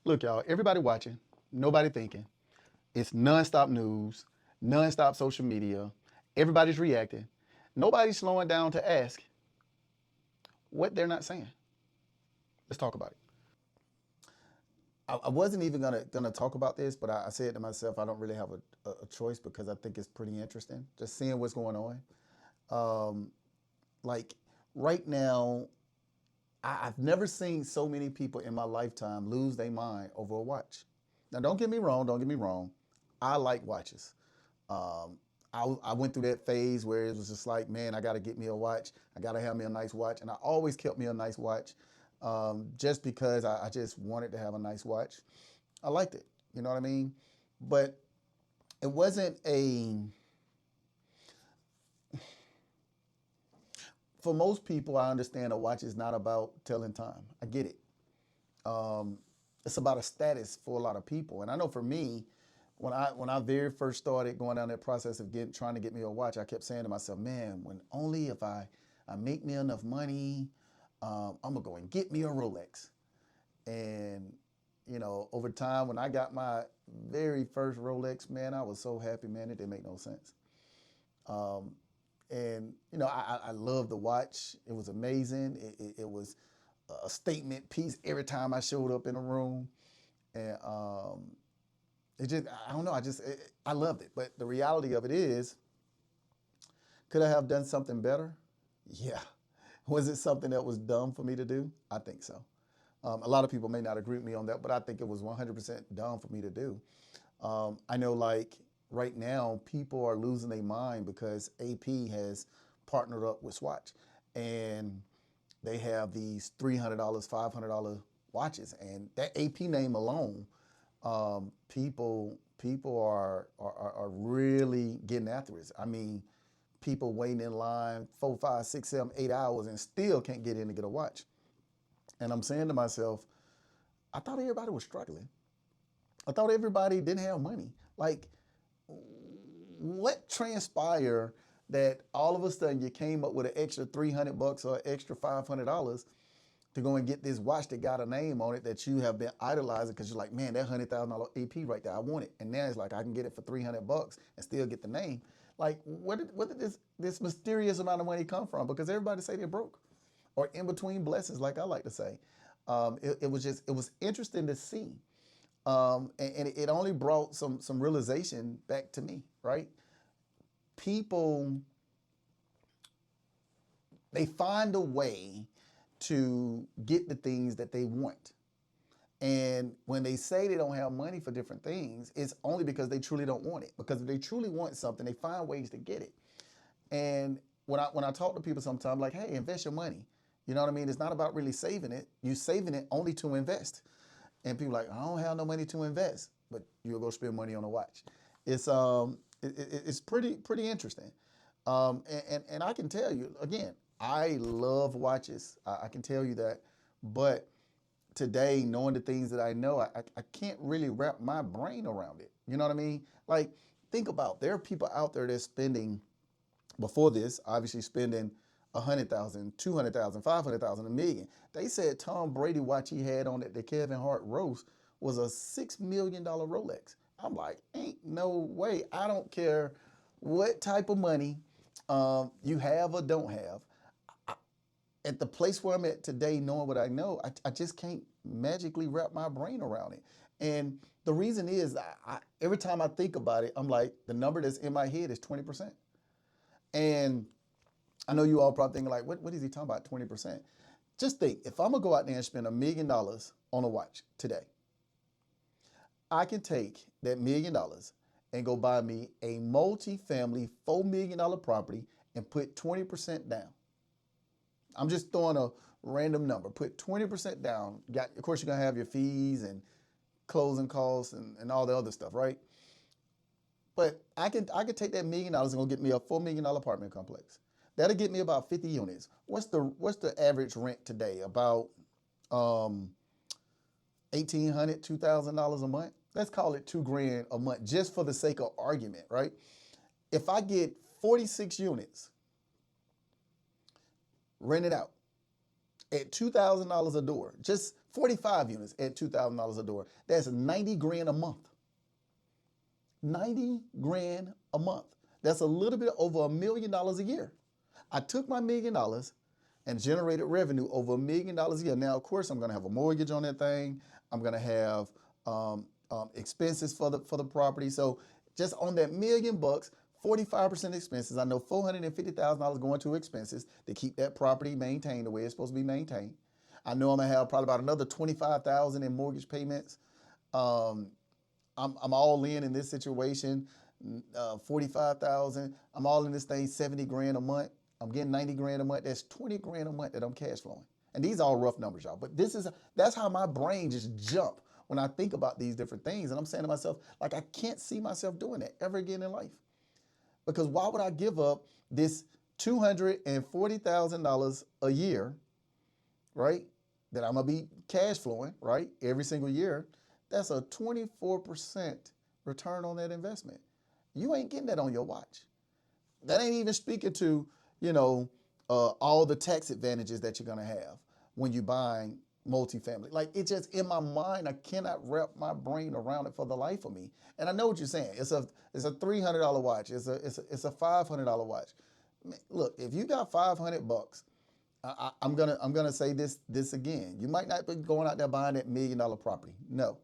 Look, y'all, everybody watching, nobody thinking. It's nonstop news, nonstop social media. Everybody's reacting. Nobody's slowing down to ask what they're not saying. Let's talk about it. I wasn't even gonna talk about this, but I said to myself, I don't really have a choice because I think it's pretty interesting, just seeing what's going on. Um, like right now, I've never seen so many people in my lifetime lose their mind over a watch. Now, don't get me wrong. Don't get me wrong. I like watches. Um, I went through that phase where it was just like, man, I got to get me a watch. I got to have me a nice watch, and I always kept me a nice watch, just because I just wanted to have a nice watch. I liked it. You know what I mean? But it wasn't a. For most people, I understand a watch is not about telling time. I get it. Um, it's about a status for a lot of people. And I know for me, when I very first started going down that process of trying to get me a watch, I kept saying to myself, man, when only if I make me enough money, I'm gonna go and get me a Rolex. And over time, when I got my very first Rolex, man, I was so happy, man, it didn't make no sense. Um, and I loved the watch. It was amazing. It was a statement piece every time I showed up in a room. And it just, I don't know, I loved it. But the reality of it is, could I have done something better? Yeah. Was it something that was dumb for me to do? I think so. A lot of people may not agree with me on that, but I think it was 100% dumb for me to do. I know, like, right now, people are losing their mind because AP has partnered up with Swatch. And they have these $300, $500 watches. And that AP name alone, people are really getting after it. I mean, people waiting in line 4, 5, 6, 7, 8 hours and still can't get in to get a watch. And I'm saying to myself, I thought everybody was struggling. I thought everybody didn't have money. Like, what transpired that all of a sudden you came up with an extra $300 or extra $500 to go and get this watch that got a name on it that you have been idolizing because you're like, man, that $100,000 AP right there, I want it. And now it's like I can get it for $300 and still get the name. Like, where did this mysterious amount of money come from? Because everybody say they're broke or in between blessings, like I like to say. It was interesting to see, and it only brought some realization back to me. Right? People, they find a way to get the things that they want. And when they say they don't have money for different things, it's only because they truly don't want it. Because if they truly want something, they find ways to get it. And when I talk to people sometimes, like, hey, invest your money. You know what I mean? It's not about really saving it. You're saving it only to invest. And people are like, I don't have no money to invest, but you'll go spend money on a watch. It's pretty interesting. And I can tell you again, I love watches. I can tell you that, but today, knowing the things that I know, I can't really wrap my brain around it. You know what I mean? Like, think about, there are people out there that's spending, before this, obviously spending 100,000, 200,000, 500,000, a million. They said Tom Brady watch he had on it, the Kevin Hart roast, was a $6 million Rolex. I'm like, ain't no way. I don't care what type of money you have or don't have. At the place where I'm at today, knowing what I know, I just can't magically wrap my brain around it. And the reason is, every time I think about it, I'm like, the number that's in my head is 20%. And I know you all probably thinking, like, what is he talking about, 20%? Just think, if I'm gonna go out there and spend $1 million on a watch today, I can take that $1 million and go buy me a multi-family $4 million property and put 20% down. I'm just throwing a random number. Put 20% down. Of course, you're gonna have your fees and closing costs and all the other stuff, right? But I could take that $1 million and go get me a $4 million apartment complex. That'll get me about 50 units. What's the average rent today? About um, $1,800, $2,000 a month. Let's call it 2 grand a month, just for the sake of argument, right? If I get 46 units rented out at $2,000 a door, just 45 units at $2,000 a door. That's 90 grand a month. 90 grand a month. That's a little bit over $1 million a year. I took my $1 million and generated revenue over $1 million a year. Now, of course, I'm going to have a mortgage on that thing. I'm going to have expenses for the property. So just on that $1 million, 45% expenses. I know $450,000 going to expenses to keep that property maintained the way it's supposed to be maintained. I know I'm gonna have probably about another $25,000 in mortgage payments. I'm all in this situation. 45,000. I'm all in this thing 70 grand a month. I'm getting 90 grand a month. That's 20 grand a month that I'm cash flowing. And these are all rough numbers, y'all. But that's how my brain just jump when I think about these different things. And I'm saying to myself, like, I can't see myself doing that ever again in life. Because why would I give up this $240,000 a year, right? That I'm gonna be cash flowing, right? Every single year. That's a 24% return on that investment. You ain't getting that on your watch. That ain't even speaking to, all the tax advantages that you're gonna have when you're buying multifamily. Like, it's just in my mind, I cannot wrap my brain around it for the life of me. And I know what you're saying. It's a $300 watch. It's a $500 watch. Look, if you got $500, I'm gonna say this again. You might not be going out there buying that $1 million property. No,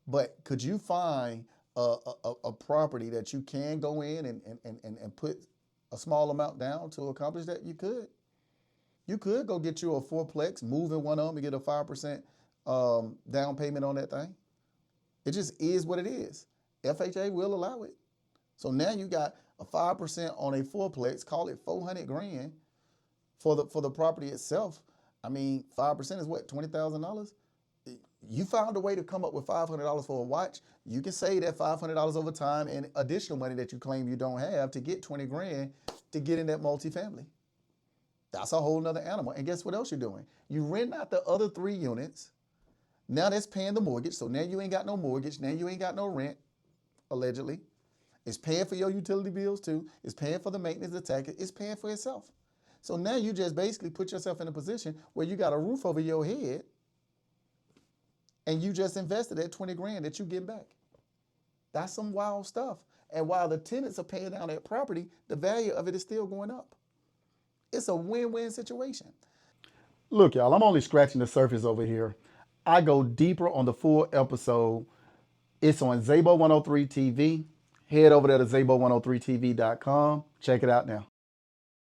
but could you find a property that you can go in and put a small amount down to accomplish that? You could. You could go get you a fourplex, move in one of them, and get a 5% down payment on that thing. It just is what it is. FHA will allow it. So now you got a 5% on a fourplex, call it 400 grand for the property itself. I mean, 5% is what, $20,000? You found a way to come up with $500 for a watch. You can save that $500 over time and additional money that you claim you don't have to get 20 grand to get in that multifamily. That's a whole nother animal. And guess what else you're doing? You rent out the other 3 units. Now that's paying the mortgage. So now you ain't got no mortgage. Now you ain't got no rent, allegedly. It's paying for your utility bills too. It's paying for the maintenance, the tax. It's paying for itself. So now you just basically put yourself in a position where you got a roof over your head and you just invested that 20 grand that you get back. That's some wild stuff. And while the tenants are paying down that property, the value of it is still going up. It's a win-win situation. Look, y'all, I'm only scratching the surface over here. I go deeper on the full episode. It's on Szabo 103 TV. Head over there to Szabo103TV.com. Check it out now.